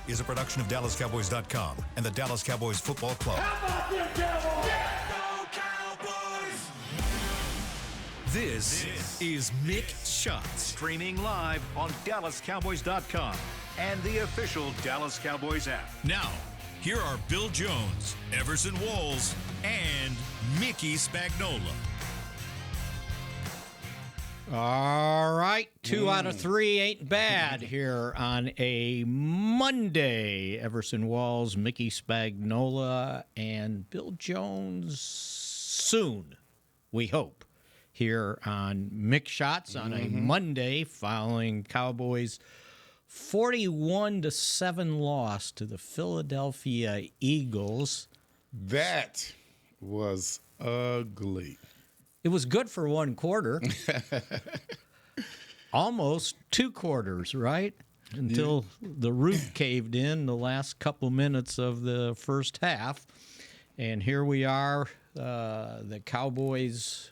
is a production of DallasCowboys.com and the Dallas Cowboys Football Club. How about them Cowboys? This is Mick Shots, streaming live on DallasCowboys.com and the official Dallas Cowboys app. Now, here are Bill Jones, Everson Walls, and Mickey Spagnola. All right, 2 out of 3 ain't bad here on a Monday. Everson Walls, Mickey Spagnola, and Bill Jones soon, we hope, here on Mick Shots on a Monday following Cowboys' 41-7 loss to the Philadelphia Eagles. That was ugly. It was good for one quarter. Almost 2 quarters, right? Until the roof caved in the last couple minutes of the first half. And here we are, the Cowboys,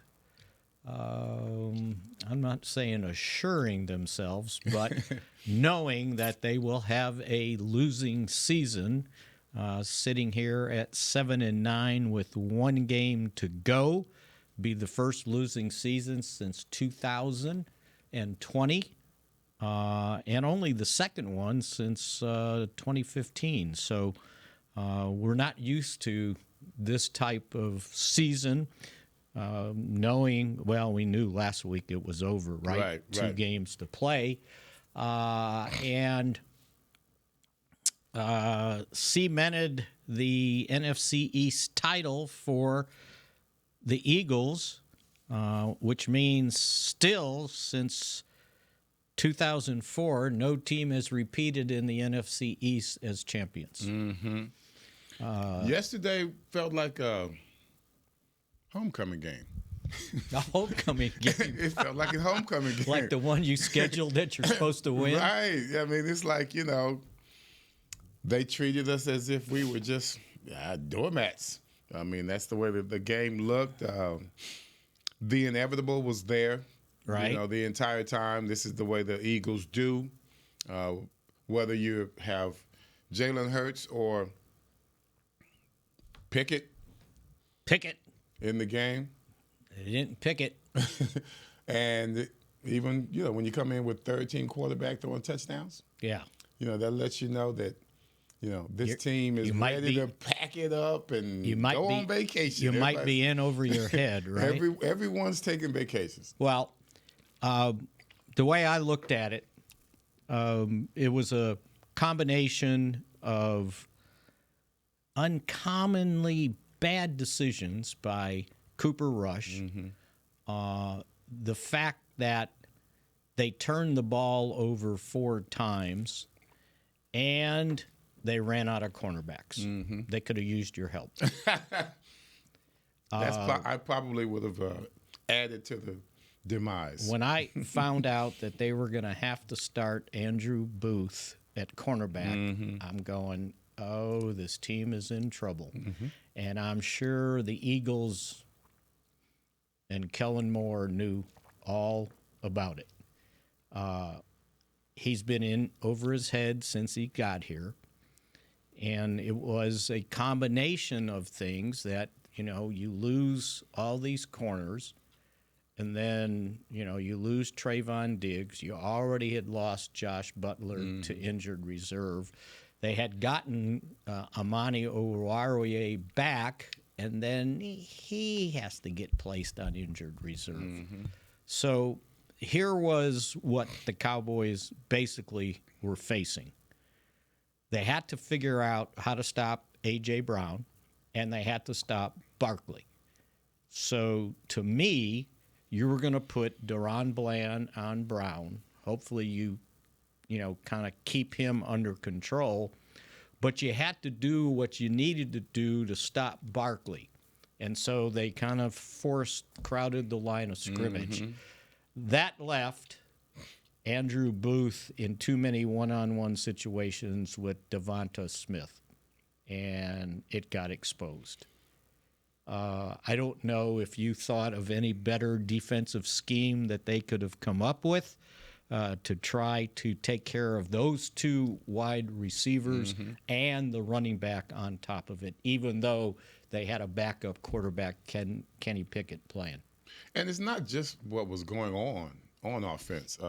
I'm not saying assuring themselves, but knowing that they will have a losing season, sitting here at 7-9 with 1 game to go. Be the first losing season since 2020, and only the second one since 2015. So we're not used to this type of season, knowing, well, we knew last week it was over, right? Right. 2 games to play, and cemented the NFC East title for the Eagles, which means still since 2004, no team has repeated in the NFC East as champions. Yesterday felt like a homecoming game. A homecoming game. It felt like a homecoming game. Like the one you scheduled that you're supposed to win? Right. I mean, it's like, they treated us as if we were just doormats. I mean, that's the way that the game looked. The inevitable was there, right? The entire time. This is the way the Eagles do. Whether you have Jalen Hurts or Pickett in the game. They didn't pick it. And even, when you come in with third-team quarterback throwing touchdowns, yeah, that lets you know that, this team is ready to pack it up and go on vacation. You might be in over your head, right? Everyone's taking vacations. Well, the way I looked at it, it was a combination of uncommonly bad decisions by Cooper Rush, the fact that they turned the ball over 4 times, and they ran out of cornerbacks. They could have used your help. I probably would have added to the demise. When I found out that they were going to have to start Andrew Booth at cornerback, I'm going, oh, this team is in trouble. And I'm sure the Eagles and Kellen Moore knew all about it. He's been in over his head since he got here. And it was a combination of things that, you lose all these corners, and then, you lose Trayvon Diggs. You already had lost Josh Butler to injured reserve. They had gotten Amani Oruwariye back, and then he has to get placed on injured reserve. So here was what the Cowboys basically were facing. They had to figure out how to stop A.J. Brown, and they had to stop Barkley. So to me, you were going to put Deron Bland on Brown. Hopefully you kind of keep him under control. But you had to do what you needed to do to stop Barkley. And so they kind of crowded the line of scrimmage. That left Andrew Booth in too many one-on-one situations with Devonta Smith, and it got exposed. I don't know if you thought of any better defensive scheme that they could have come up with. to try to take care of those two wide receivers and the running back on top of it, even though they had a backup quarterback, Kenny Pickett, playing. And it's not just what was going on offense.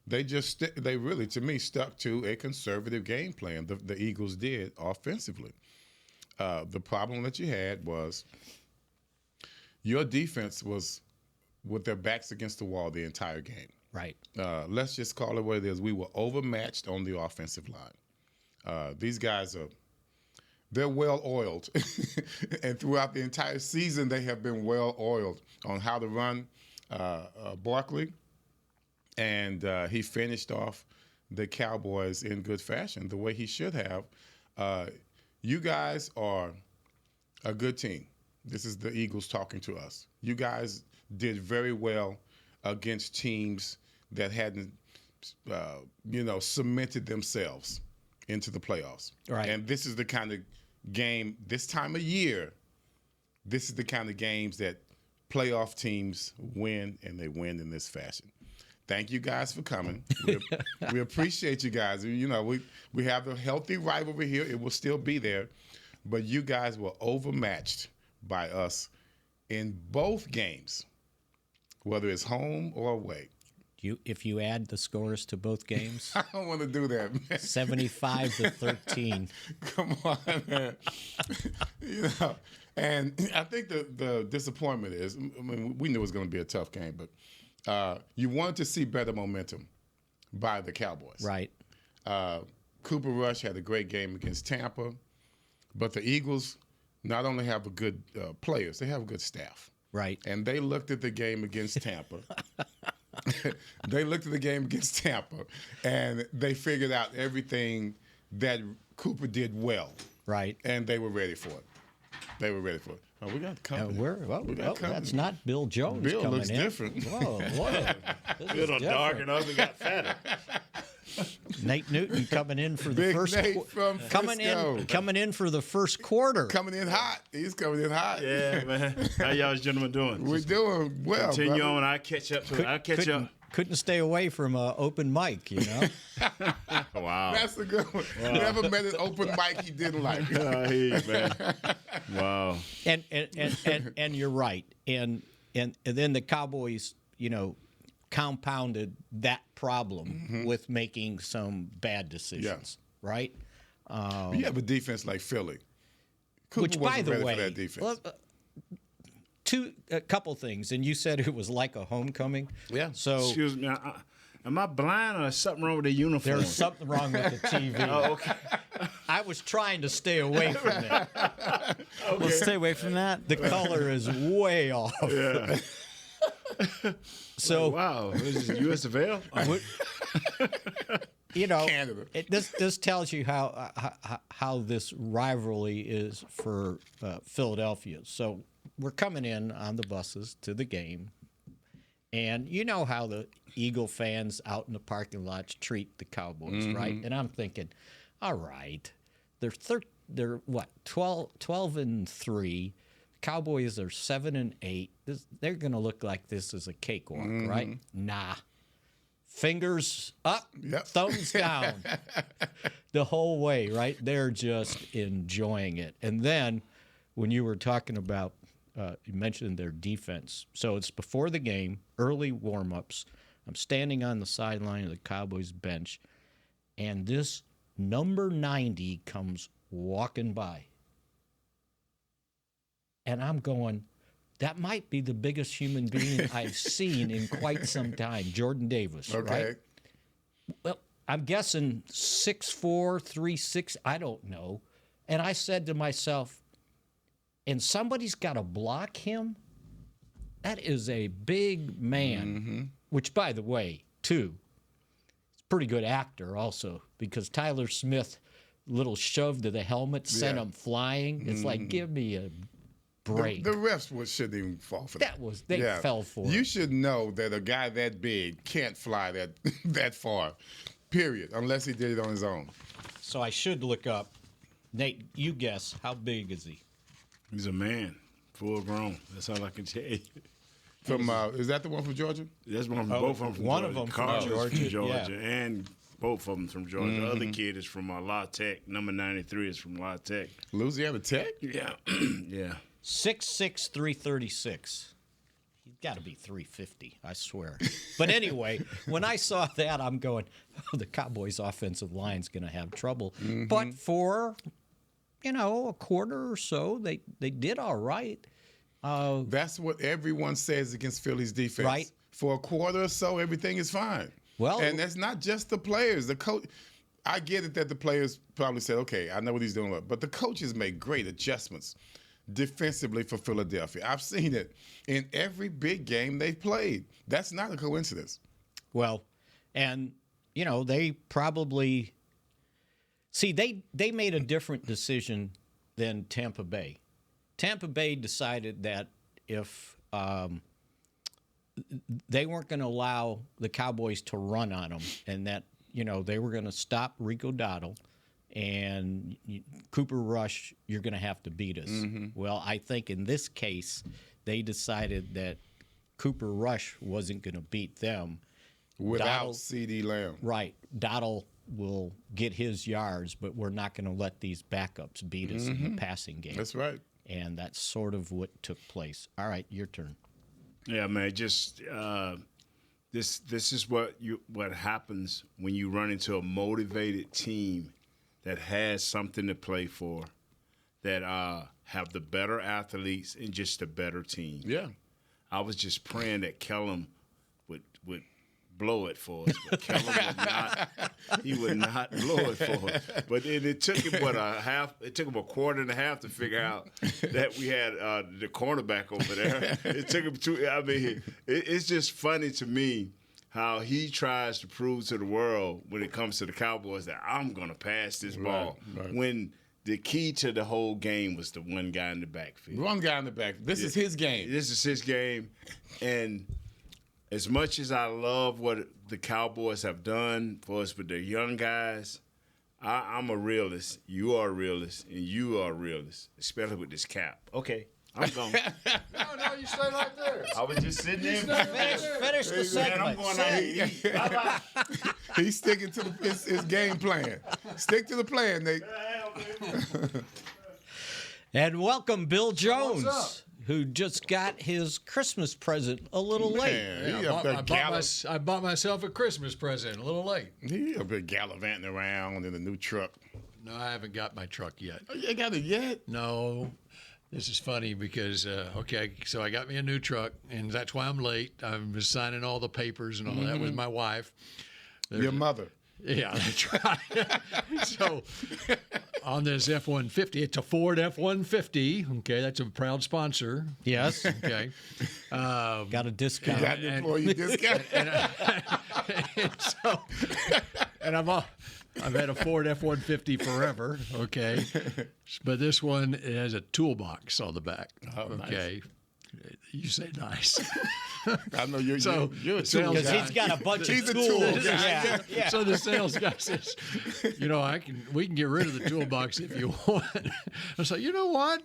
They really, to me, stuck to a conservative game plan. The Eagles did offensively. The problem that you had was your defense was with their backs against the wall the entire game. Right. Let's just call it what it is. We were overmatched on the offensive line. These guys they're well oiled, and throughout the entire season they have been well oiled on how to run Barkley, and he finished off the Cowboys in good fashion, the way he should have. You guys are a good team. This is the Eagles talking to us. You guys did very well against teams that hadn't, cemented themselves into the playoffs. Right. And this is the kind of game, this time of year, this is the kind of games that playoff teams win, and they win in this fashion. Thank you guys for coming. We appreciate you guys. We have a healthy rivalry here. It will still be there. But you guys were overmatched by us in both games, whether it's home or away. If you add the scores to both games, I don't want to do that, man. 75-13. Come on, man. And I think the disappointment is, we knew it was going to be a tough game, but you wanted to see better momentum by the Cowboys. Right. Cooper Rush had a great game against Tampa, but the Eagles not only have a good players, they have a good staff. Right. And they looked at the game against Tampa. And they figured out everything that Cooper did well. Right. And they were ready for it. Oh, we got company. That's not Bill Jones. Bill coming looks in. different. Whoa. Bill don't darken up and got fatter. Nate Newton coming in for the Big first Nate from Frisco. coming in for the first quarter. Coming in hot. He's coming in hot. Yeah, man. How y'all gentlemen doing? We're doing well. Continue brother. on. I catch up to it. I catch up. Couldn't stay away from an open mic, Wow. That's a good one. Wow. Never met an open mic he didn't like. I hear you, man. Wow. And you're right. And then the Cowboys, compounded that problem with making some bad decisions, right? You have a defense like Philly. Cooper Which, by wasn't the ready way, for that defense. A couple things, and you said it was like a homecoming. Yeah. So Excuse me. Am I blind or is something wrong with the uniform? there's something wrong with the TV. Oh, okay. I was trying to stay away from that. Okay. We'll stay away from that. The color is way off. Yeah. So Wow. Is this U.S. Avail? Canada. This tells you how this rivalry is for Philadelphia. So we're coming in on the buses to the game, and you know how the Eagle fans out in the parking lots treat the Cowboys, right? And I'm thinking, all right, they're 12-3. Cowboys are 7-8. They're going to look like this is a cakewalk, right? Nah. Fingers up, thumbs down the whole way, right? They're just enjoying it. And then when you were talking about, you mentioned their defense. So it's before the game, early warm-ups. I'm standing on the sideline of the Cowboys bench, and this number 90 comes walking by. And I'm going, that might be the biggest human being I've seen in quite some time, Jordan Davis, right? Well, I'm guessing 6'4", 3'6", I don't know. And I said to myself, and somebody's got to block him? That is a big man, which, by the way, too, he's a pretty good actor also, because Tyler Smith, little shove to the helmet, sent him flying. It's like, give me a break. The refs shouldn't even fall for that. They fell for it. You should know that a guy that big can't fly that far, period, unless he did it on his own. So I should look up. Nate, you guess, how big is he? He's a man, full grown. That's all I can tell you. From is that the one from Georgia? That's one from both of them from one Georgia. of them from Carter's Georgia, Georgia, and both of them from Georgia. The other kid is from La Tech. Number 93 is from La Tech. Louisiana Tech? Yeah. Yeah. 6'6", 336. He's got to be 350, I swear. But anyway, when I saw that, I'm going, oh, the Cowboys' offensive line's going to have trouble. But for, a quarter or so, they did all right. That's what everyone says against Philly's defense. Right. For a quarter or so, everything is fine. Well, and that's not just the players. The coach. I get it that the players probably said, "Okay, I know what he's doing," but the coaches make great adjustments defensively for Philadelphia. I've seen it in every big game they've played. That's not a coincidence. Well, and they probably they made a different decision than Tampa Bay. Tampa Bay decided that if they weren't going to allow the Cowboys to run on them, and that they were going to stop Rico Dowdle and Cooper Rush, you're going to have to beat us. Well, I think in this case, they decided that Cooper Rush wasn't going to beat them. Without C.D. Lamb. Right. Dowdle will get his yards, but we're not going to let these backups beat us in the passing game. That's right. And that's sort of what took place. All right, your turn. Yeah, man. Just this is what happens when you run into a motivated team that has something to play for, that have the better athletes and just a better team. Yeah. I was just praying that Kellum would blow it for us, but Kellum would not. He would not blow it for us. But it took him It took him a quarter and a half to figure out that we had the cornerback over there. It took him two. I mean, it's just funny to me how he tries to prove to the world when it comes to the Cowboys that I'm going to pass this ball. Right. When the key to the whole game was the one guy in the backfield. One guy in the back. This is his game. This is his game. And as much as I love what the Cowboys have done for us with their young guys, I'm a realist. You are a realist. And you are a realist, especially with this cap. Okay. I'm gone. No, you stay right there. I was just sitting there. Finish the segment. I'm going out here to eat. Bye-bye. He's sticking to his game plan. Stick to the plan, Nate. And welcome Bill What's Jones, who just got his Christmas present a little late. Man, he Yeah, up there I bought myself a Christmas present, a little late. He up there gallivanting around in a new truck. No, I haven't got my truck yet. Oh, you ain't got it yet? No. This is funny because, so I got me a new truck, and that's why I'm late. I was signing all the papers and all that with my wife. Your mother. Yeah, that's right. So on this F-150, it's a Ford F-150. Okay, that's a proud sponsor. Yes. Okay. Got a discount. Got an employee discount. And I've had a Ford F-150 forever, okay? But this one has a toolbox on the back, okay? Nice. You say nice. I know you're a sales tool Because guy. he's got a bunch of He's a tools. tool guy. Yeah. So the sales guy says, we can get rid of the toolbox if you want. I was like, you know what?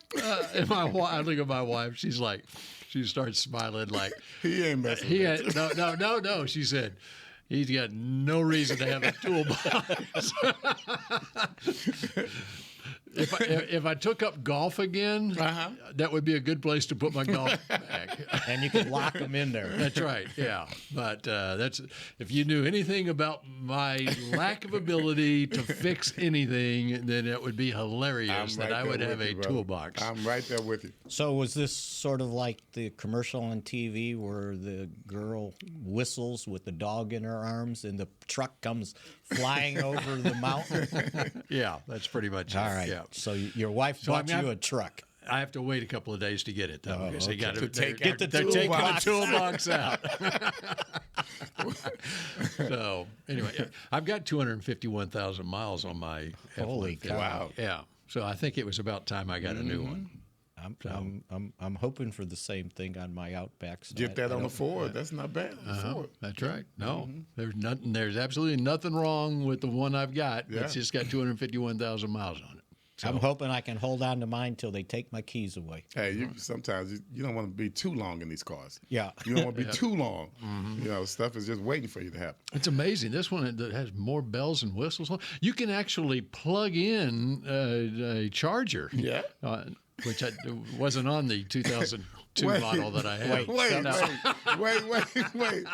And I look at my wife. She starts smiling like He ain't messing with it. No. She said, he's got no reason to have a toolbox. If I took up golf again, that would be a good place to put my golf bag. And you can lock them in there. That's right, yeah. But that's if you knew anything about my lack of ability to fix anything, then it would be hilarious that I would have a toolbox. I'm right there with you. So was this sort of like the commercial on TV where the girl whistles with the dog in her arms and the truck comes flying over the mountain? Yeah, that's pretty much it. All right. Yeah. So your wife bought you a truck. I have to wait a couple of days to get it, though, because they got to take get the toolbox out. So anyway, I've got 251,000 miles on my Holy F-150. cow. Wow. Yeah. So I think it was about time I got a new one. I'm hoping for the same thing on my Outback. So Get that on the Ford. That's not bad. On the Ford. That's right. No, there's absolutely nothing wrong with the one I've got. Yeah. It's just got 251,000 miles on it. I'm hoping I can hold on to mine till they take my keys away. Hey, sometimes you don't want to be too long in these cars. Yeah. You don't want to be too long. Stuff is just waiting for you to happen. It's amazing. This one that has more bells and whistles. You can actually plug in a charger. Yeah. Which wasn't on the 2002 model that I had. Wait.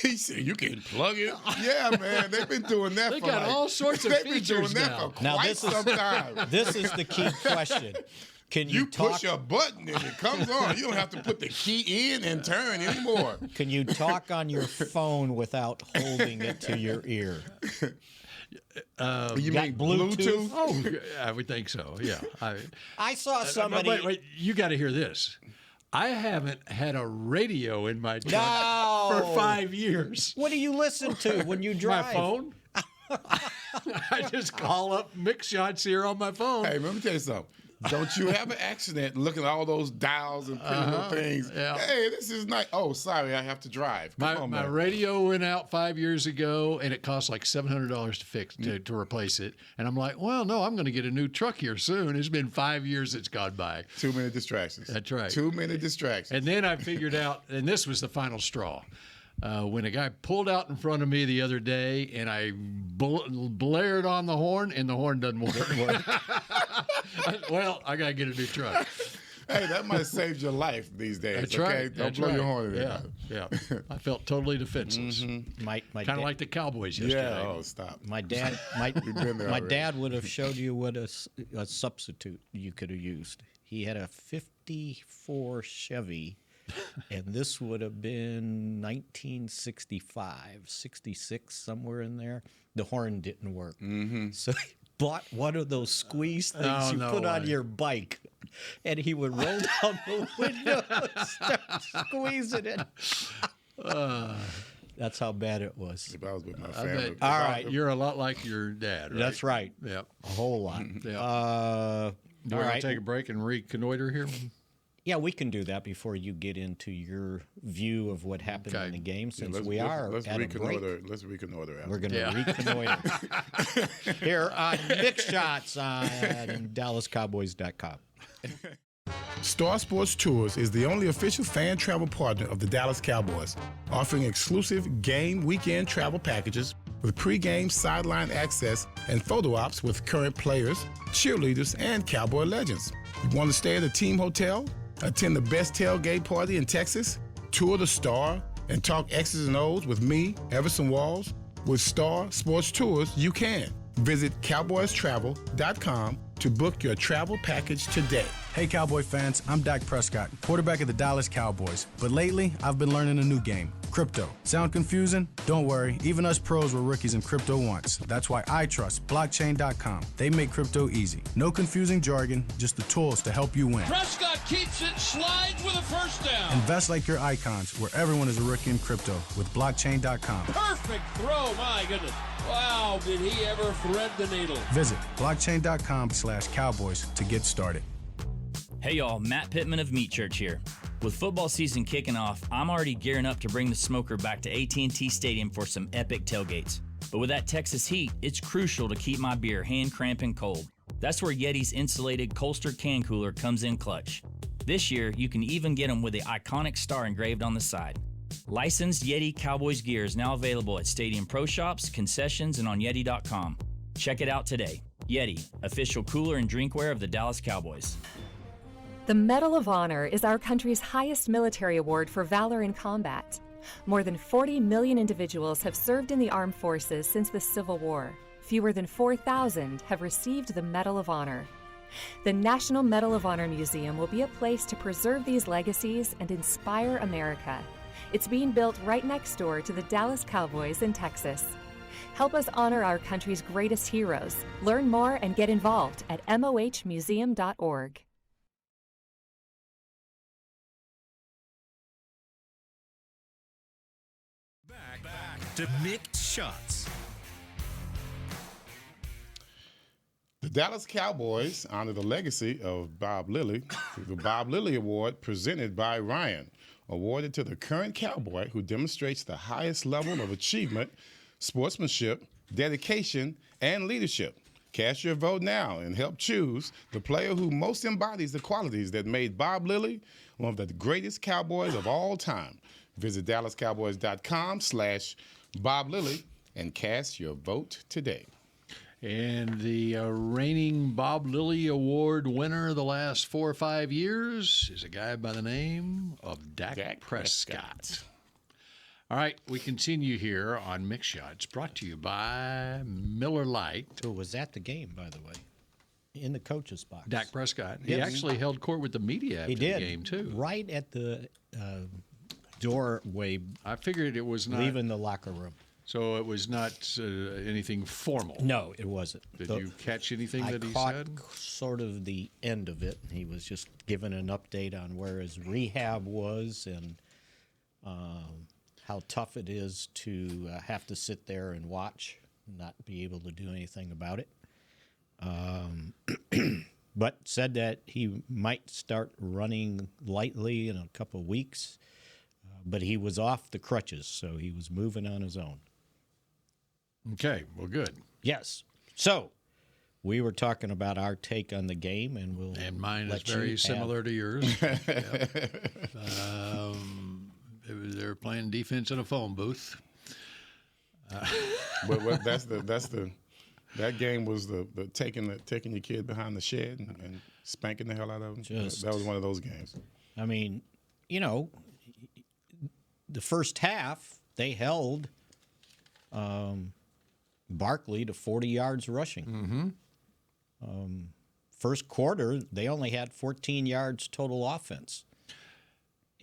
He said you can plug it. Yeah, man. They've been doing that They for got all sorts of they've been features doing that now. for Now, quite this is- some time. This is the key question. Can you, You talk? push a button and it comes on. You don't have to put the key in and turn anymore. Can you talk on your phone without holding it to your ear? You got mean Bluetooth? Oh, I would think so. Yeah. I saw somebody. Wait. You got to hear this. I haven't had a radio in my truck No. for 5 years. What do you listen to when you drive? My phone. I just call up Mick shots here on my phone. Hey, let me tell you something. Don't you have an accident looking at all those dials and pretty little things? Yeah. Hey, this is nice. Oh, sorry, I have to drive. Come on, My man. radio went out 5 years ago, and it cost like $700 to fix to replace it. And I'm like, well, no, I'm going to get a new truck here soon. It's been 5 years it's gone by. Too many distractions. That's right. Too many distractions. And then I figured out, and this was the final straw. When a guy pulled out in front of me the other day, and I blared on the horn, and the horn doesn't work. Well, I got to get a new truck. Hey, that might have saved your life these days. That's okay? right. Don't That's blow right. your horn. Yeah. I felt totally defenseless. My Kind dad, of like the Cowboys yesterday. Yeah. Oh, stop. my dad, been there my already. dad would have showed you what a substitute you could have used. He had a '54 Chevy, and this would have been 1965, 66, somewhere in there. The horn didn't work, so he bought one of those squeeze things Oh, you no put on way. your bike, and he would roll down the window and start squeezing it. That's how bad it was. If I was with my I family. bet- All right. You're a lot like your dad, right? That's right. Yeah. A whole lot. Yeah. All Do we right. take a break and reconnoiter here? Yeah, we can do that before you get into your view of what happened in Okay. the game, since let's- we are let's at a break. reconnoiter. Let's reconnoiter. We're After. going to Yeah. reconnoiter here on Mick Shots on DallasCowboys.com. Star Sports Tours is the only official fan travel partner of the Dallas Cowboys, offering exclusive game weekend travel packages with pre-game sideline access and photo ops with current players, cheerleaders, and Cowboy legends. You want to stay at a team hotel, attend the best tailgate party in Texas, tour the Star, and talk X's and O's with me, Everson Walls? With Star Sports Tours, you can. Visit cowboystravel.com to book your travel package today. Hey Cowboy fans, I'm Dak Prescott, quarterback of the Dallas Cowboys. But lately, I've been learning a new game, crypto. Sound confusing? Don't worry, even us pros were rookies in crypto once. That's why I trust blockchain.com. They make crypto easy. No confusing jargon, just the tools to help you win. Prescott keeps it, slides with a first down. Invest like your icons, where everyone is a rookie in crypto with blockchain.com. Perfect throw, my goodness. Wow, did he ever thread the needle. Visit blockchain.com/cowboys to get started. Hey y'all, Matt Pittman of Meat Church here. With football season kicking off, I'm already gearing up to bring the smoker back to AT&T Stadium for some epic tailgates. But with that Texas heat, it's crucial to keep my beer hand cramping cold. That's where Yeti's insulated Colster can cooler comes in clutch. This year, you can even get them with the iconic star engraved on the side. Licensed Yeti Cowboys gear is now available at Stadium Pro Shops, concessions, and on Yeti.com. Check it out today. Yeti, official cooler and drinkware of the Dallas Cowboys. The Medal of Honor is our country's highest military award for valor in combat. More than 40 million individuals have served in the armed forces since the Civil War. Fewer than 4,000 have received the Medal of Honor. The National Medal of Honor Museum will be a place to preserve these legacies and inspire America. It's being built right next door to the Dallas Cowboys in Texas. Help us honor our country's greatest heroes. Learn more and get involved at mohmuseum.org. Back to Mick Shots. The Dallas Cowboys honor the legacy of Bob Lilly through the Bob Lilly Award presented by Ryan, awarded to the current Cowboy who demonstrates the highest level of achievement, sportsmanship, dedication, and leadership. Cast your vote now and help choose the player who most embodies the qualities that made Bob Lilly one of the greatest Cowboys of all time. Visit DallasCowboys.com/Bob Lilly and cast your vote today. And the reigning Bob Lilly Award winner the last 4 or 5 years is a guy by the name of Dak Prescott. All right, we continue here on Mick Shots, brought to you by Miller Lite. Who was at the game, by the way, in the coach's box. Dak Prescott. Yes. He actually held court with the media after the game, too. Right at the doorway. I figured it was not. Leaving the locker room. So it was not anything formal. No, it wasn't. Did you catch anything that he caught said? Sort of the end of it. He was just giving an update on where his rehab was and how tough it is to have to sit there and watch, and not be able to do anything about it. But said that he might start running lightly in a couple of weeks, but he was off the crutches, so he was moving on his own. Okay, well, good. Yes. So we were talking about our take on the game, and mine is very similar to yours. They're playing defense in a phone booth. But that game was the taking your kid behind the shed and spanking the hell out of him. That was one of those games. I mean, the first half they held Barkley to 40 yards rushing. Mm-hmm. First quarter, they only had 14 yards total offense.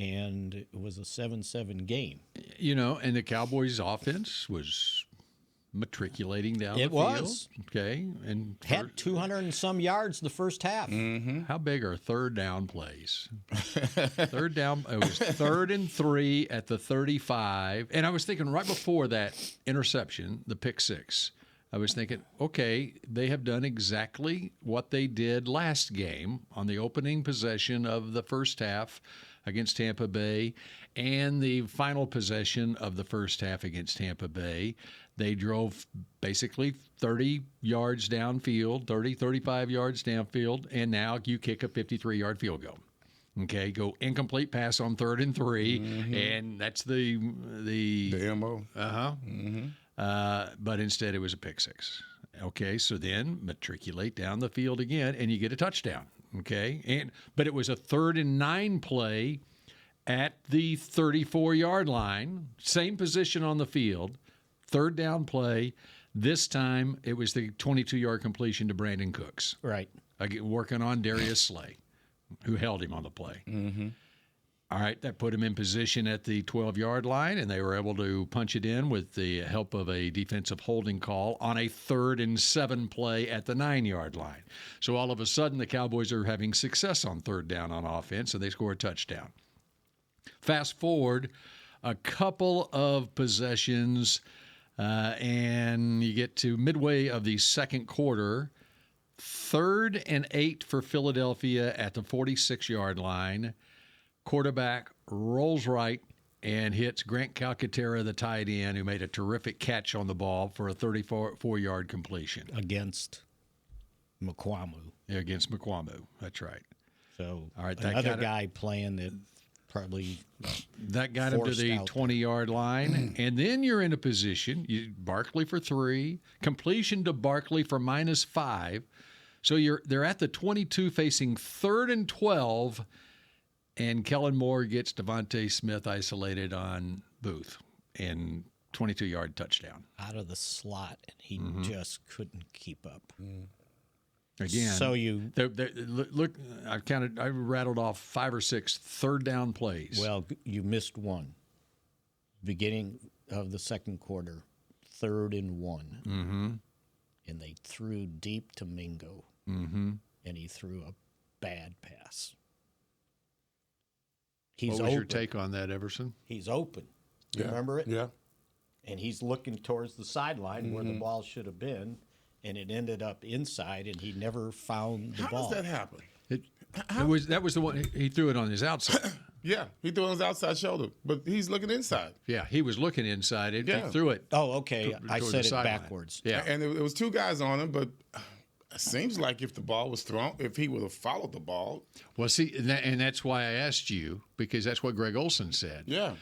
And it was a 7-7 game. And the Cowboys' offense was matriculating down the field. It was. Okay. And had 200 and some yards the first half. Mm-hmm. How big are third down plays? Third down, it was 3rd and 3 at the 35. And I was thinking right before that interception, the pick six, I was thinking, okay, they have done exactly what they did last game on the opening possession of the first half against Tampa Bay and the final possession of the first half against Tampa Bay. They drove basically 30 yards downfield, 35 yards downfield, and now you kick a 53-yard field goal. Okay, go incomplete pass on 3rd and 3, and that's the MO. But instead it was a pick six. Okay, so then matriculate down the field again, and you get a touchdown. Okay, but it was a 3rd and 9 play at the 34-yard line, same position on the field, 3rd down play. This time it was the 22-yard completion to Brandon Cooks. Right. Working on Darius Slay, who held him on the play. Mm-hmm. All right, that put him in position at the 12-yard line, and they were able to punch it in with the help of a defensive holding call on a 3rd and 7 play at the 9-yard line. So all of a sudden, the Cowboys are having success on 3rd down on offense, and they score a touchdown. Fast forward a couple of possessions, and you get to midway of the second quarter, 3rd and 8 for Philadelphia at the 46-yard line. Quarterback rolls right and hits Grant Calcaterra, the tight end, who made a terrific catch on the ball for a 34-yard completion. Against McQuamu. Yeah, against McQuamu. That's right. So all right, another guy playing that probably that got him to the 20-yard line. And then you're in a position, Barkley for 3, completion to Barkley for -5. So they're at the 22 facing 3rd and 12. And Kellen Moore gets Devontae Smith isolated on Booth and 22-yard touchdown. Out of the slot, and he just couldn't keep up. Again, so look, I rattled off 5 or 6 3rd down plays. Well, you missed one. Beginning of the second quarter, 3rd and 1. Mm-hmm. And they threw deep to Mingo. Mm-hmm. And he threw a bad pass. What was your take on that, Everson? He's open. You remember it? Yeah. And he's looking towards the sideline where the ball should have been, and it ended up inside, and he never found the ball. How does that happen? That was the one he threw it on his outside. Yeah, he threw it on his outside shoulder, but he's looking inside. Yeah, he was looking inside. He threw it. Oh, okay. I said it backwards. Yeah, and there was 2 guys on him, but Seems like if the ball was thrown, if he would have followed the ball. Well, see, and that's why I asked you, because that's what Greg Olson said. Yeah.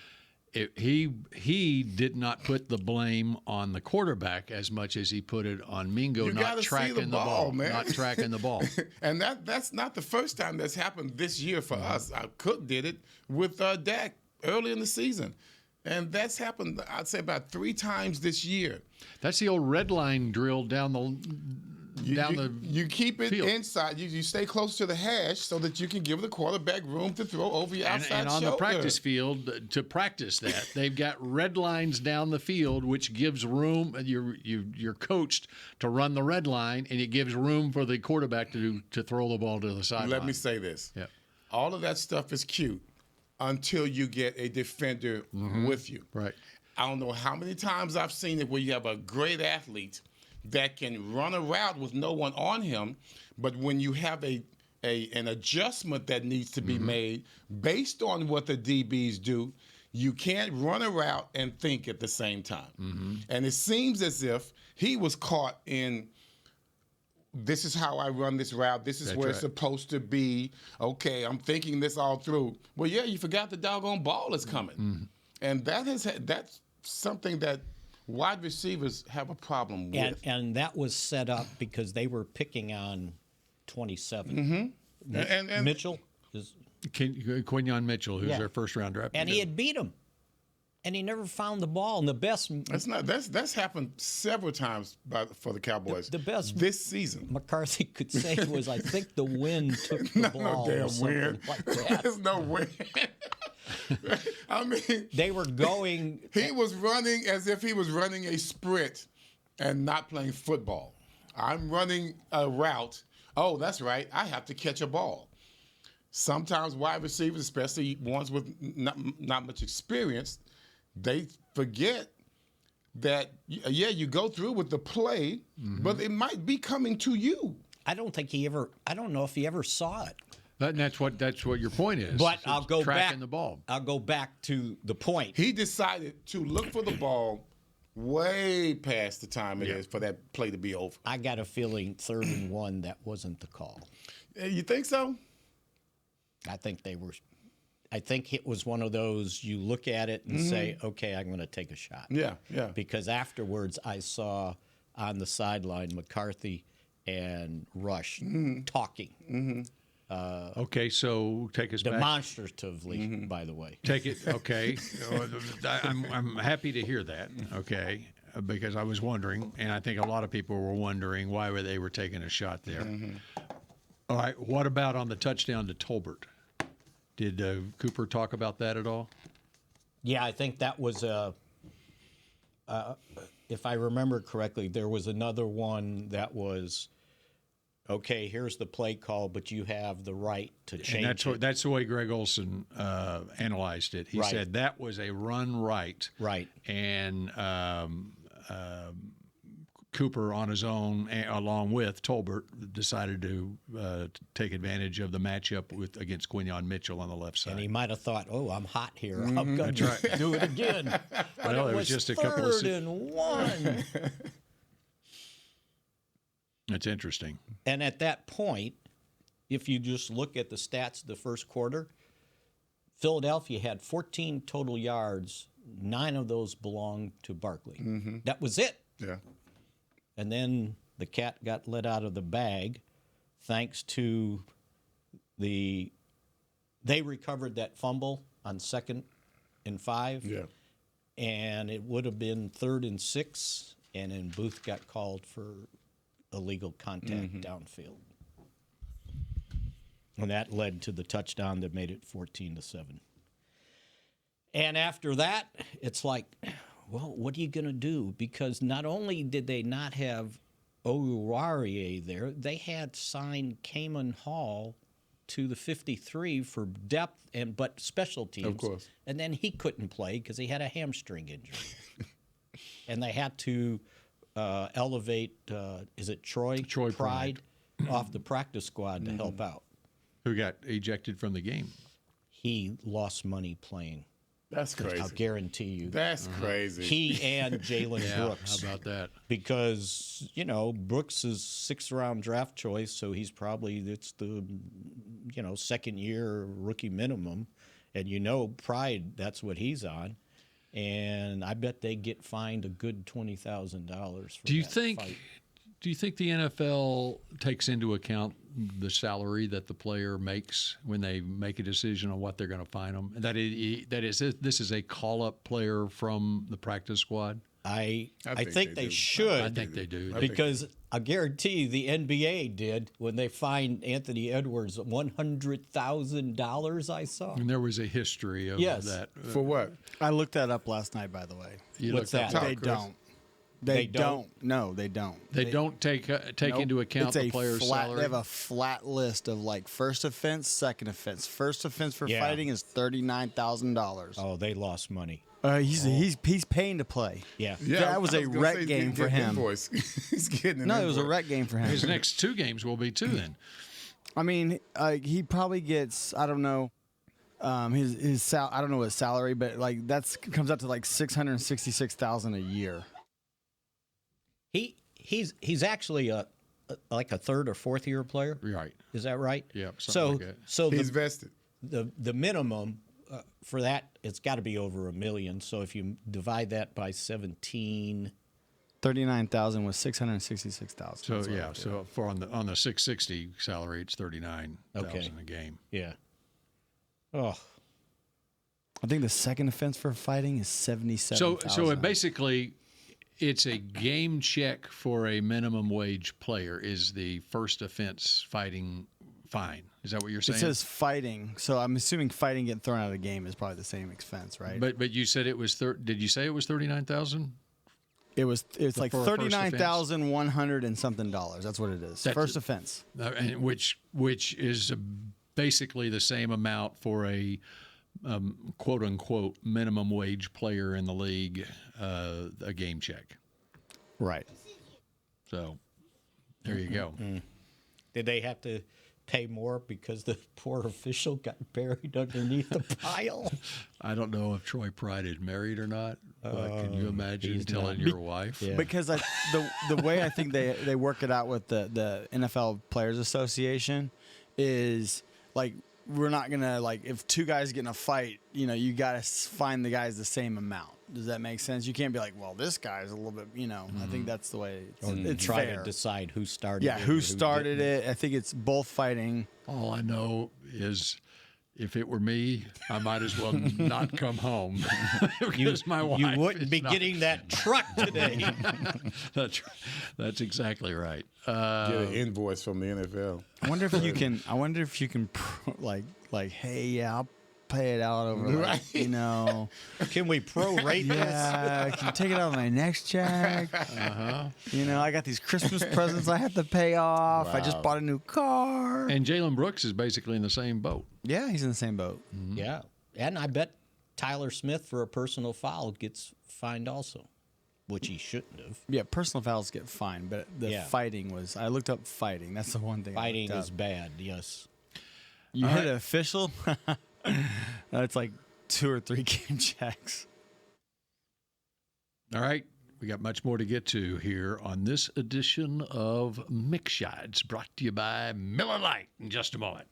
He did not put the blame on the quarterback as much as he put it on Mingo not tracking the ball, man. not tracking the ball. And that's not the first time that's happened this year for us. Cook did it with Dak early in the season. And that's happened, I'd say, about 3 times this year. That's the old red line drill down the You keep it field. inside. You stay close to the hash so that you can give the quarterback room to throw over your outside and on shoulder. the practice field, to practice that, they've got red lines down the field, which gives room. You're coached to run the red line, and it gives room for the quarterback to throw the ball to the sideline. Let me say this. Yeah. All of that stuff is cute until you get a defender with you. Right. I don't know how many times I've seen it where you have a great athlete that can run a route with no one on him, but when you have an adjustment that needs to be made based on what the DBs do, you can't run a route and think at the same time. And it seems as if he was caught in, this is how I run this route. This is where it's supposed to be. Okay, I'm thinking this all through. Well, yeah, you forgot the doggone ball is coming. And that's something that wide receivers have a problem with. And that was set up because they were picking on 27. And Mitchell is, Quinyon Mitchell, who's their first-round draft pick. and he had beat him, and he never found the ball. And the best that's happened several times for the Cowboys. The best this season. McCarthy could say was, I think the wind took the ball. No damn or something wind. like that. There's no wind. I mean, They were going. he was running as if he was running a sprint and not playing football. I'm running a route. Oh, that's right. I have to catch a ball. Sometimes wide receivers, especially ones with not much experience, they forget that, you go through with the play, but it might be coming to you. I don't know if he ever saw it. That's what your point is. But I'll go tracking back. the ball. I'll go back to the point. He decided to look for the ball way past the time it is for that play to be over. I got a feeling 3rd and 1, that wasn't the call. You think so? I think it was one of those, you look at it and say, okay, I'm going to take a shot. Yeah. Because afterwards I saw on the sideline McCarthy and Rush talking. Okay, so take us back. Demonstratively, by the way. Take it. Okay, I'm happy to hear that. Okay, because I was wondering, and I think a lot of people were wondering why they were taking a shot there. All right, what about on the touchdown to Tolbert? Did Cooper talk about that at all? Yeah, I think that was if I remember correctly, there was another one that was, okay, here's the play call, but you have the right to change it. That's the way Greg Olson analyzed it. He said that was a run right. Right. And Cooper on his own, along with Tolbert, decided to take advantage of the matchup against Quinyon Mitchell on the left side. And he might have thought, oh, I'm hot here. I'm going to do it again. But Well, it it was was just a couple of 3rd and 1. That's interesting. And at that point, if you just look at the stats of the first quarter, Philadelphia had 14 total yards. 9 of those belonged to Barkley. That was it. Yeah. And then the cat got let out of the bag thanks to they recovered that fumble on 2nd and 5. Yeah. And it would have been 3rd and 6, and then Booth got called for illegal contact downfield. And that led to the touchdown that made it 14-7. And after that, it's like, well, what are you going to do? Because not only did they not have Oruwariye there, they had signed Kaman Hall to the 53 for depth but special teams. Of course. And then he couldn't play because he had a hamstring injury. And they had to elevate, is it Troy Pride off the practice squad to help out. Who got ejected from the game? He lost money playing. That's crazy. I'll guarantee you. That's crazy. He and Jalen Brooks. How about that? Because, Brooks is 6th-round draft choice, so it's the, second-year rookie minimum. And, Pride, that's what he's on. And I bet they get fined a good $20,000 for fight. Do you think the NFL takes into account the salary that the player makes when they make a decision on what they're going to fine them? That is, this is a call-up player from the practice squad? I think they should. I think they do. Because I guarantee you the NBA did when they fined Anthony Edwards $100,000, I saw. And there was a history of that. For what? I looked that up last night, by the way. What's that? They don't. They don't. No, they don't. They don't take into account the player's salary? They have a flat list of first offense, second offense. First offense for fighting is $39,000. Oh, they lost money. He's paying to play. Yeah. That was a rec game for him. He's getting an No, it invoice. was a rec game for him. His next 2 games will be 2 then. I mean, he probably gets, I don't know, I don't know his salary, but that's comes out to $666,000 a year. He's actually a 3rd or 4th year player. Right. Is that right? Yeah. So he's vested. The minimum for that, it's got to be over $1 million. So if you divide that by 17, $39,000 was $666,000. So so for on the $660 salary, it's $39,000 a game. Yeah. Oh. I think the second offense for fighting is $77,000. So basically, it's a game check for a minimum wage player. Is the first offense fighting fine? Is that what you're saying? It says fighting, so I'm assuming fighting getting thrown out of the game is probably the same expense, right? But you said it was. Did you say it was $39,000? It's like $39,100 and something dollars. That's what it is. First offense, which is basically the same amount for a quote unquote minimum wage player in the league, a game check. Right. So there you go. Did they have to pay more because the poor official got buried underneath the pile? I don't know if Troy Pride is married or not. But can you imagine telling your wife? Yeah. Because the way I think they work it out with the NFL Players Association is we're not gonna if 2 guys get in a fight, you gotta find the guys the same amount. Does that make sense? You can't be well, this guy's a little bit, I think that's the way it's try fair. to decide who started it. Yeah, who started it. I think it's both fighting. All I know is if it were me, I might as well not come home. Because my wife, you wouldn't be getting that truck today. That's exactly right. Get an invoice from the NFL. I wonder if you can. Hey, I'll pay it out over, Can we prorate this? Yeah, can you take it out of my next check? I got these Christmas presents I have to pay off. Wow. I just bought a new car. And Jalen Brooks is basically in the same boat. Yeah, he's in the same boat. Mm-hmm. Yeah, and I bet Tyler Smith for a personal foul gets fined also, which he shouldn't have. Yeah, personal fouls get fined, but the fighting was. I looked up fighting. That's the one thing. Fighting is bad. Yes. You hit an official. It's 2 or 3 game checks. All right. We got much more to get to here on this edition of Mick Shots, brought to you by Miller Lite in just a moment.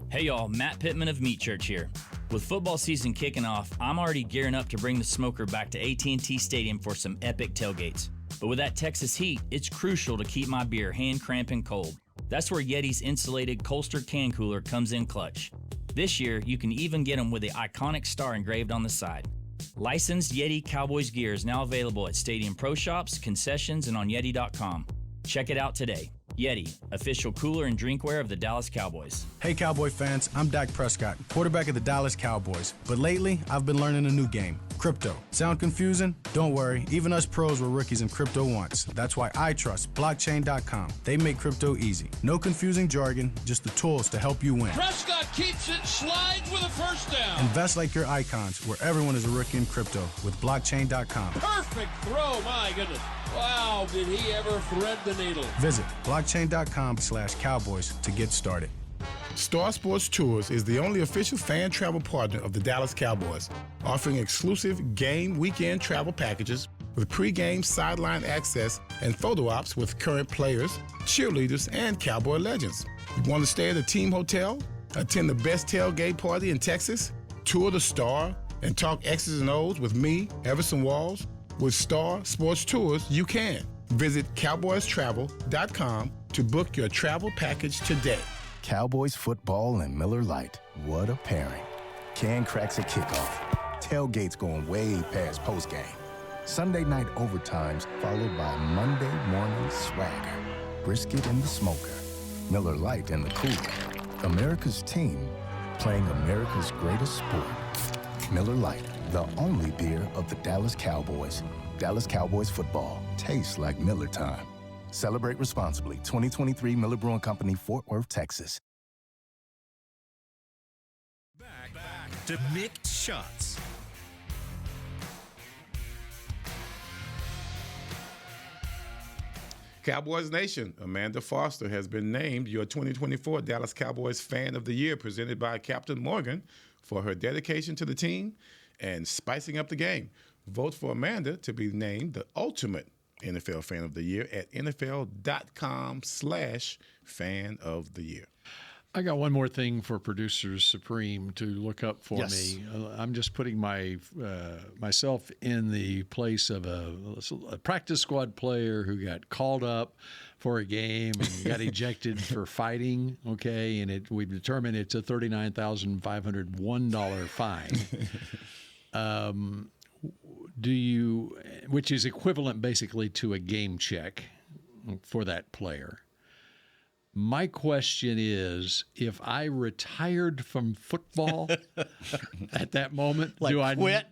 Hey y'all, Matt Pittman of Meat Church here. With football season kicking off, I'm already gearing up to bring the smoker back to AT&T Stadium for some epic tailgates. But with that Texas heat, it's crucial to keep my beer hand cramping cold. That's where Yeti's insulated Colster can cooler comes in clutch. This year, you can even get them with the iconic star engraved on the side. Licensed Yeti Cowboys gear is now available at Stadium Pro Shops, concessions, and on Yeti.com. Check it out today. Yeti, official cooler and drinkware of the Dallas Cowboys. Hey Cowboy fans, I'm Dak Prescott, quarterback of the Dallas Cowboys. But lately, I've been learning a new game, crypto. Sound confusing? Don't worry, even us pros were rookies in crypto once. That's why I trust blockchain.com. They make crypto easy. No confusing jargon, just the tools to help you win. Prescott keeps it, slides with a first down. Invest like your icons, where everyone is a rookie in crypto with blockchain.com. Perfect throw, my goodness. Wow, did he ever thread the needle. Visit blockchain.com/Cowboys to get started. Star Sports Tours is the only official fan travel partner of the Dallas Cowboys, offering exclusive game weekend travel packages with pre-game sideline access and photo ops with current players, cheerleaders, and Cowboy legends. You want to stay at a team hotel, attend the best tailgate party in Texas, tour the Star, and talk X's and O's with me, Everson Walls? With Star Sports Tours, you can. Visit cowboystravel.com to book your travel package today. Cowboys football and Miller Lite. What a pairing. Can cracks at kickoff. Tailgates going way past postgame. Sunday night overtimes followed by Monday morning swagger. Brisket in the smoker. Miller Lite in the cooler. America's team playing America's greatest sport. Miller Lite, the only beer of the Dallas Cowboys. Dallas Cowboys football tastes like Miller time. Celebrate responsibly. 2023 Miller Brewing Company, Fort Worth, Texas. Back to Mick Shots. Cowboys Nation, Amanda Foster has been named your 2024 Dallas Cowboys Fan of the Year, presented by Captain Morgan for her dedication to the team and spicing up the game. Vote for Amanda to be named the ultimate NFL Fan of the Year at NFL.com/Fan of the Year. I got one more thing for Producers Supreme to look up for Yes. me. I'm just putting myself in the place of a practice squad player who got called up for a game and got ejected for fighting. Okay, and we've determined it's a $39,501 fine. Which is equivalent basically to a game check for that player. My question is, if I retired from football at that moment, Like quit?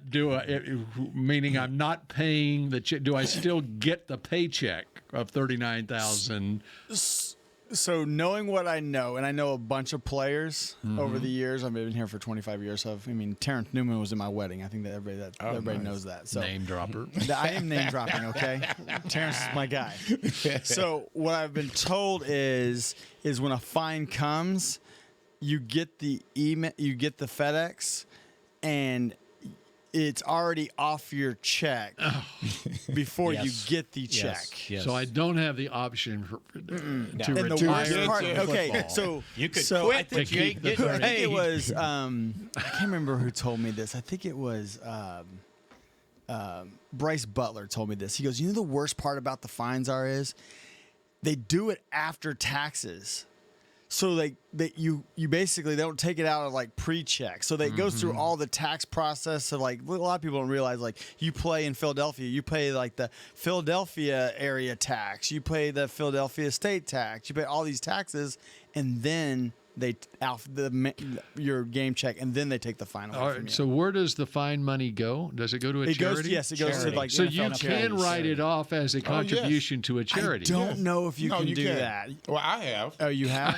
Meaning I'm not paying the check, do I still get the paycheck of $39,000? So knowing what I know, and I know a bunch of players Mm-hmm. over the years. I've been here for 25 years. So Terrence Newman was in my wedding. I think that everybody nice. knows that. So Name dropper. I am name dropping. Okay, Terrence is my guy. So what I've been told is when a fine comes, you get the email, you get the FedEx, and it's already off your check before Yes. you get the check. Yes, yes. So I don't have the option to And the retire worst part, from okay, football. so You could I quit, think, but you ain't getting I think it paid. was I can't remember who told me this. I think it was Bryce Butler told me this. He goes, the worst part about the fines is they do it after taxes. So you basically don't take it out of like pre-check. So it goes through all the tax process. So like a lot of people don't realize, like, you play in Philadelphia, you pay like the Philadelphia area tax, you pay the Philadelphia state tax, you pay all these taxes, and then they off your game check, and then they take the fine away All from right. you. So where does the fine money go? Does it go to a It charity? goes to like So NFL you can charities. write it off as a contribution to a charity. I don't know if you No, can you do can't. that. Well, I have. Oh, you have?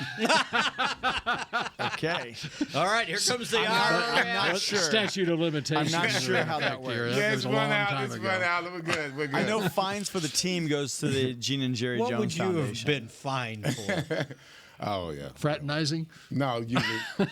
Okay. All right, here comes the I'm not sure. Statute of limitations. I'm not sure how that Back here. works. That Yeah, was it's a run long out. time It's ago. run out. We're good. We're good. I know fines for the team goes to the Gene and Jerry What Jones would you Foundation. have been fined for? Oh, yeah. Fraternizing. No,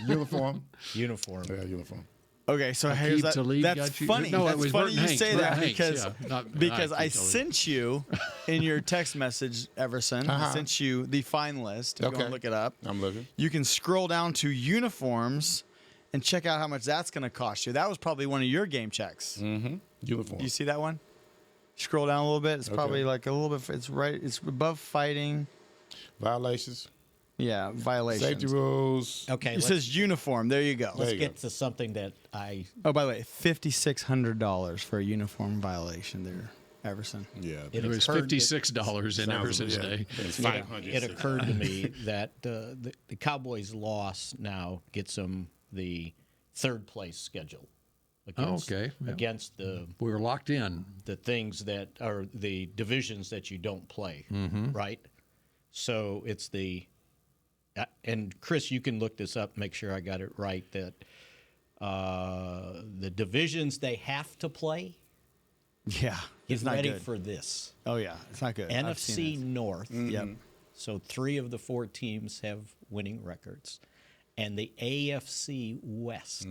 uniform. Uniform. Yeah, uniform. Okay, so here's Akeem Talib that's got you? funny. No, it That's was funny Burton you Hanks. say Burton that Hanks, because yeah. Not because Akeem I Talib. sent you in your text message, Everson. I sent you the fine list. If you want Okay. to look it up. I'm looking. You can scroll down to uniforms and check out how much that's going to cost you. That was probably one of your game checks. Mm-hmm. Uniform. Do you see that one? Scroll down a little bit. It's probably like a little bit. It's right. It's above fighting. Violations. Yeah, violations. Safety rules. Okay, It says uniform. There you go. let's you get to something that I Oh, by the way, $5,600 for a uniform violation there, Everson. Yeah. It was occurred- $56 in Everson's day. It's it 500. occurred to me that the Cowboys' loss now gets them the third place schedule. Against, okay. Yeah. Against the We were locked in. things that are the divisions that you don't play, right? So it's and Chris, you can look this up, make sure I got it right, that the divisions they have to play, Yeah, get it's not ready good. for this. Oh yeah, it's not good. I've seen NFC North. it. Yep. So 3 of the 4 teams have winning records. and the AFC West.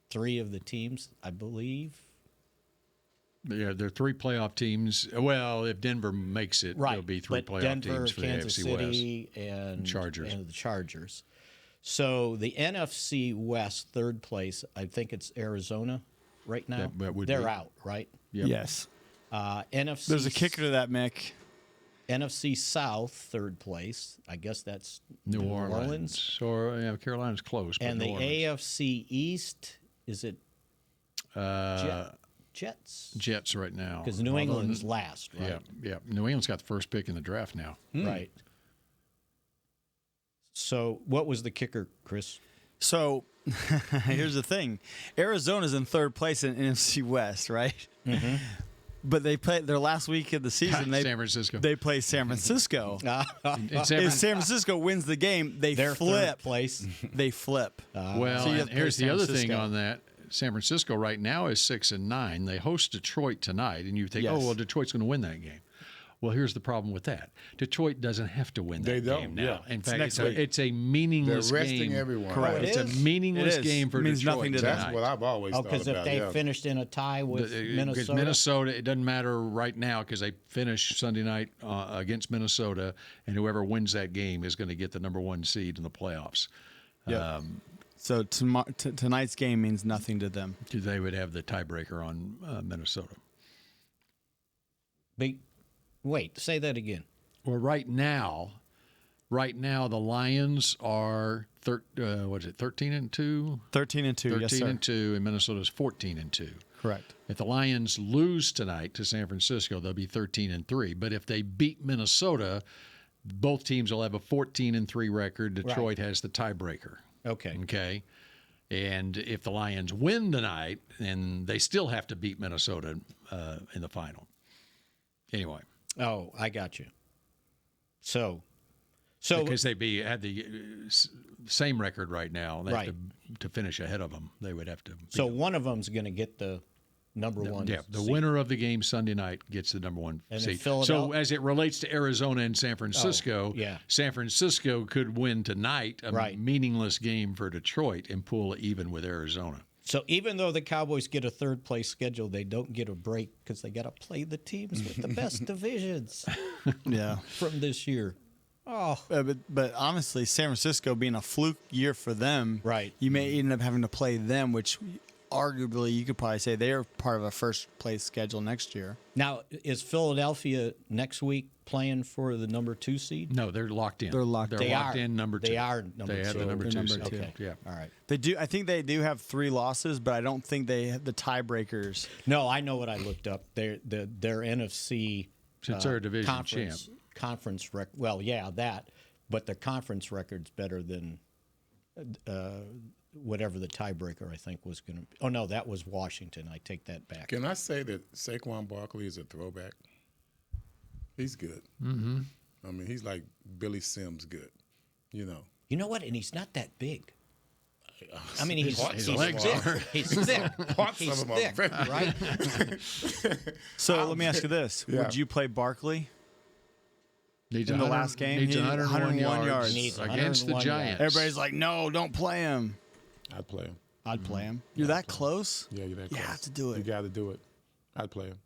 Three of the teams, I believe. Yeah, there are three playoff teams. Well, if Denver makes it, Right, there'll be three but playoff Denver, teams for Kansas the AFC City, West. and Chargers. and the Chargers. So the NFC West, third place, I think it's Arizona right now. That would They're be. out, right? Yep. Yes. NFC. There's a kicker to that, Mick. NFC South, third place. I guess that's New Orleans. Or yeah, Carolina's close. But And New the Orleans. AFC East, is it Jets? Jets right now. Because New Although- England's last, right? Yeah. New England's got the first pick in the draft now. Right. So what was the kicker, Chris? So here's the thing: Arizona's in third place in NFC West, right? But they play their last week of the season. San Francisco. They play San Francisco. And If San Francisco wins the game, They're flip. third place. They flip. Well, So you have and to here's play the San other thing Francisco. on that. San Francisco right now is 6-9. They host Detroit tonight, and you think, Yes. oh, well, Detroit's going to win that game. Well, here's the problem with that. Detroit doesn't have to win that They don't, game now. yeah. In It's fact, next it's week. a meaningless They're resting game. everyone. Correct. It's It a is. meaningless It is. game for Means Detroit nothing to tonight. them. That's what I've always thought Because about. if they yeah. finished in a tie with Because Minnesota, it doesn't matter right now because they finish Sunday night against Minnesota, and whoever wins that game is going to get the number one seed in the playoffs. So tonight's game means nothing to them. They would have the tiebreaker on Minnesota. Wait, say that again. Well, right now, the Lions are 13-2. 13-2. 13 Yes, sir. and 2, and Minnesota's 14-2. Correct. If the Lions lose tonight to San Francisco, they'll be 13-3. But if they beat Minnesota, both teams will have a 14-3 record. Detroit has the tiebreaker. Okay. Okay. And if the Lions win tonight, then they still have to beat Minnesota in the final. Anyway. Oh, I got you. So Because had the same record right now, they Right. have to finish ahead of them. They would have to. So one of them's going to get the number one. Yeah, the seed. winner of the game Sunday night gets the number one And then seed. Philadelphia- So as it relates to Arizona and San Francisco, yeah. San Francisco could win tonight, a Right. meaningless game for Detroit, and pull even with Arizona. So even though the Cowboys get a third place schedule, they don't get a break because they got to play the teams with the best divisions Yeah. from this year. Oh, But honestly, San Francisco being a fluke year for them, Right. You may end up having to play them, which arguably you could probably say they're part of a first place schedule next year. now is Philadelphia next week playing for the number 2 seed? No, they're locked in. They're locked They're in. They locked are. in number 2. They are number They have 2. the number They're 2 number seed. 2. Okay. Yeah. All right. They do. I think they do have 3 losses, but I don't think they have the tiebreakers. No, I know what I looked up. Their NFC Since they're a division conference record. Well, yeah, that, but the conference record's better than whatever the tiebreaker I think was going to be. Oh no, that was Washington. I take that back. Can I say that Saquon Barkley is a throwback? He's good. Mm-hmm. I mean, he's like Billy Sims good. You know. You know what? And he's not that big. I mean, he's His legs thick. are. He's thick. Parts He's of him are thick, very- right? So let me ask you this: Yeah. would you play Barkley? Needs In the 100 last game, needs he needed 101 101 yards. Needs against the 101 Giants. Everybody's like, "No, don't play him." I'd play him. I'd play him. You're that close. Yeah, you're that You close. have to do it. You got to do it. I'd play him.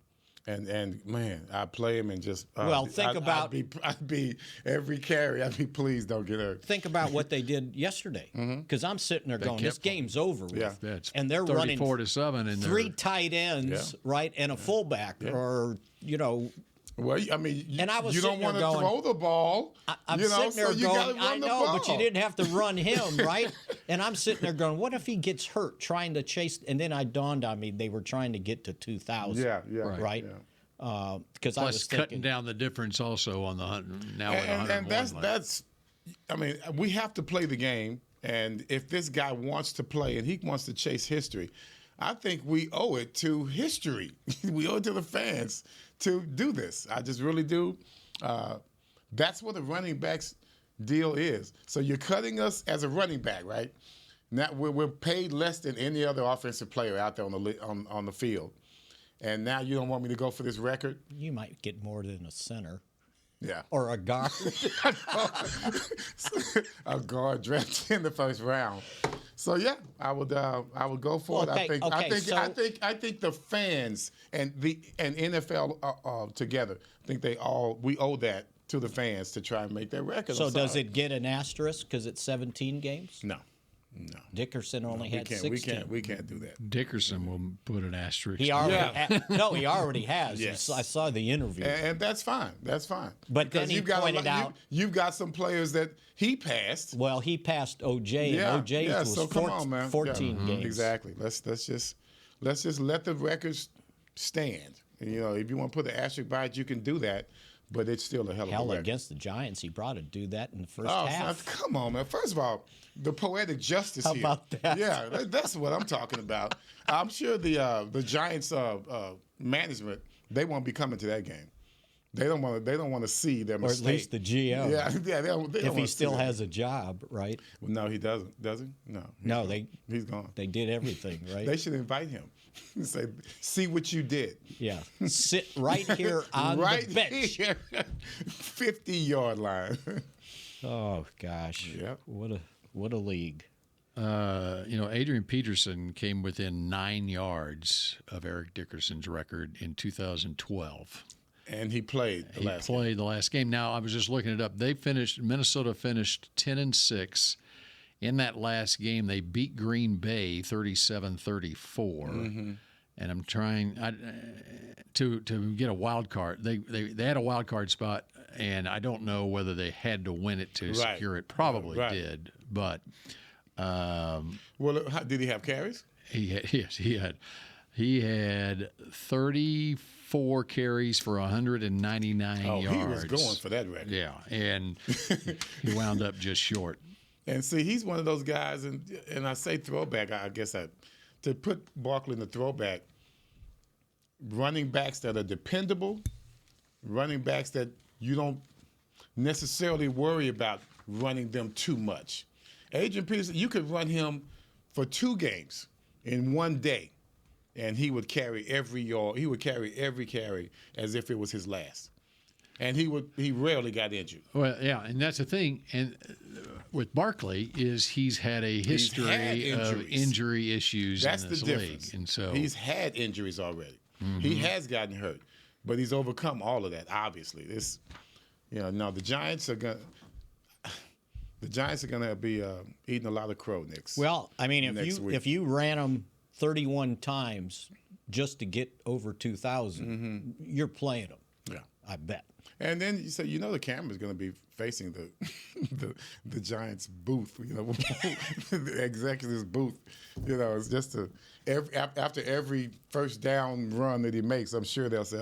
And man, I'd play him and just. Well, think about- I'd be every carry. I'd be please don't get hurt. Think about what they did yesterday. Because I'm sitting there going, "This kept- game's over with," Yeah. Yeah, it's and they're running 34-7 in 3 tight ends, Yeah. right, and a fullback, or Well, I mean, And I was you don't sitting there want to going- throw the ball. I'm you know, sitting there so you gotta going, run I the know, ball. but you didn't have to run him, right? And I'm sitting there going, what if he gets hurt trying to chase? And then I dawned on me they were trying to get to 2,000. Yeah, yeah, right. yeah. Because I Plus was cutting thinking, down the difference also on the now at 101. And that's. I mean, we have to play the game, and if this guy wants to play and he wants to chase history, I think we owe it to history. We owe it to the fans to do this. I just really do. That's what the running backs deal is. So you're cutting us as a running back, right? Now we're paid less than any other offensive player out there on the field, and now you don't want me to go for this record? you might get more than a center. Yeah. Or a guard. A guard drafted in the first round. So yeah, I would go for it. I think the fans and NFL together. I think we owe that to the fans to try and make that record. So does it get an asterisk because it's 17 games? No. Dickerson only had 16. We can't do that. Dickerson will put an asterisk. He already he already has. Yes. I saw the interview. And that's fine. That's fine. But because then he pointed out you've got some players that he passed. Well, he passed OJ, and OJ was so come on, man. 14 games. Exactly. Let's just let the records stand. And, if you want to put the asterisk by it, you can do that. But it's still a hell of a record. Against the Giants, he brought to do that in the first half. half. Come on, man. First of all, the poetic justice How here. about that? Yeah, that's what I'm talking about. I'm sure the Giants management, they won't be coming to that game. They don't want to see their mistake. Or at least the GM. Yeah. They don't if he still has a job, right? Well, no, he doesn't. Does he? No. He's gone. They did everything, right? They should invite him. Say, see what you did. Yeah. Sit right here on right the bench. Here. 50-yard line. Oh gosh. Yep. What a league. Adrian Peterson came within 9 yards of Eric Dickerson's record in 2012. And he played the last game. Now, I was just looking it up. Minnesota finished 10-6. In that last game, they beat Green Bay 37-34. Mm-hmm. And I'm trying to get a wild card. They had a wild card spot, and I don't know whether they had to win it to secure it. Probably did, but did he have carries? He had 34 carries for 199 yards. He was going for that record. Yeah, and he wound up just short. And see, he's one of those guys, and I say throwback. I guess to put Barkley in the throwback, running backs that are dependable, running backs that you don't necessarily worry about running them too much. Adrian Peterson, you could run him for 2 games in one day, and he would carry every yard. He would carry every carry as if it was his last. And he rarely got injured. Well, yeah, and that's the thing. And with Barkley is he's had a history of injury issues in this league. And so he's had injuries already. Mm-hmm. He has gotten hurt, but he's overcome all of that, obviously. The Giants are gonna be eating a lot of crow next. Well, I mean, if you ran them 31 times just to get over 2,000, you're playing them. Yeah, I bet. And then you say, the camera's going to be facing the Giants booth, the executive's booth. It's just after every first down run that he makes, I'm sure they'll say,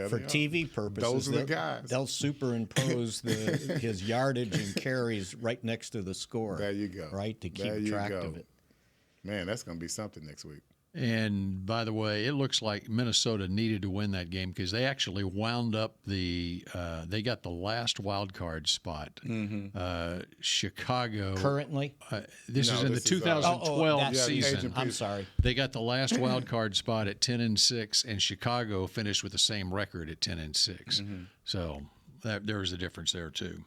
for TV purposes, those are the guys. They'll superimpose his yardage and carries right next to the score. There you go. Right, to keep track of it. Man, that's going to be something next week. And by the way, it looks like Minnesota needed to win that game because they actually wound up they got the last wild card spot. Mm-hmm. Chicago currently. This is in the 2012 season. I'm sorry. They got the last wild card spot at 10-6, and Chicago finished with the same record at 10-6. Mm-hmm. So there was a difference there too.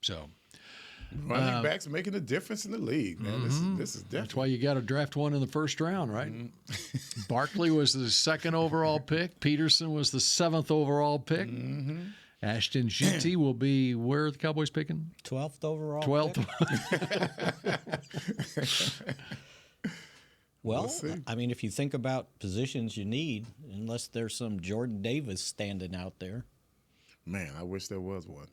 So. Running backs making a difference in the league, man. This is different. That's why you got to draft one in the first round, right? Mm-hmm. Barkley was the 2nd overall pick. Peterson was the 7th overall pick. Mm-hmm. Ashton Jeanty will be where are the Cowboys picking? 12th overall. 12th. Well, I mean, if you think about positions you need, unless there's some Jordan Davis standing out there. Man, I wish there was one.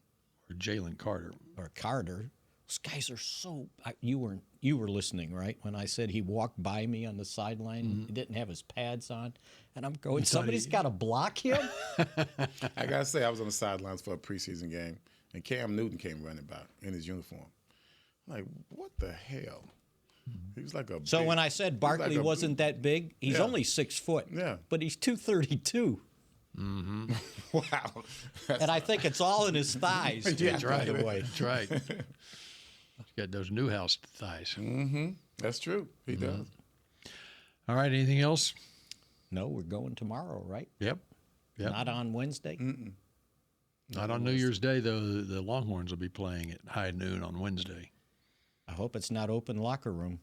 Or Jalen Carter. Or Carter. Those guys are so. You were listening, right? When I said he walked by me on the sideline, he didn't have his pads on, and I'm going, somebody's got to block him. I gotta say, I was on the sidelines for a preseason game, and Cam Newton came running by in his uniform. I'm like, what the hell? He was like a. So when I said Barkley wasn't that big, he's only 6 foot. Yeah, but he's 232. Mm-hmm. Wow. And I think it's all in his thighs. Yeah, that's right. That's right. He's got those Newhouse thighs. Mm-hmm. That's true. He does. All right. Anything else? No, we're going tomorrow, right? Yep. Not on Wednesday? Mm-mm. Not on New Year's Day, though. The Longhorns will be playing at high noon on Wednesday. I hope it's not open locker room.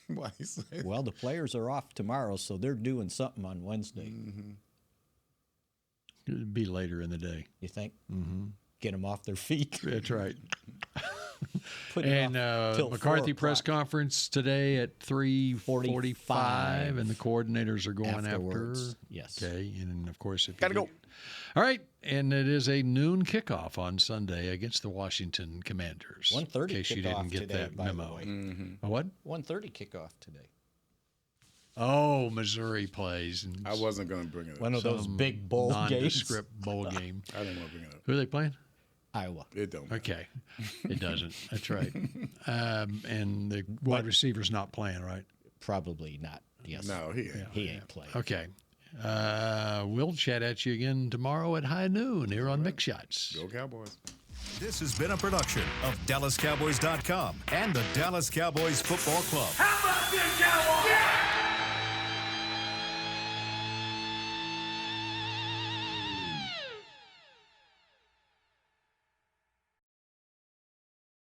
Why you say that? Well, the players are off tomorrow, so they're doing something on Wednesday. It'll be later in the day. You think? Mm-hmm. Get them off their feet. That's right. And McCarthy press conference today at 3:45, and the coordinators are going afterwards. after. Yes. Okay, and of course, if Gotta go. All right, and it is a noon kickoff on Sunday against the Washington Commanders. 1:30 in case you kickoff didn't get today, that by the memo. way. A what? 1:30 kickoff today. Oh, Missouri plays. And I wasn't going to bring it up. One of those big bowl games. nondescript bowl game. I didn't want to bring it up. Who are they playing? Iowa. It don't matter. Okay. It doesn't. That's right. And the wide receiver's not playing, right? Probably not. Yes. No, he ain't. He ain't playing. Okay. We'll chat at you again tomorrow at high noon here on Mick Shots. Go Cowboys. This has been a production of DallasCowboys.com and the Dallas Cowboys Football Club. How about this, Cowboys? Yeah!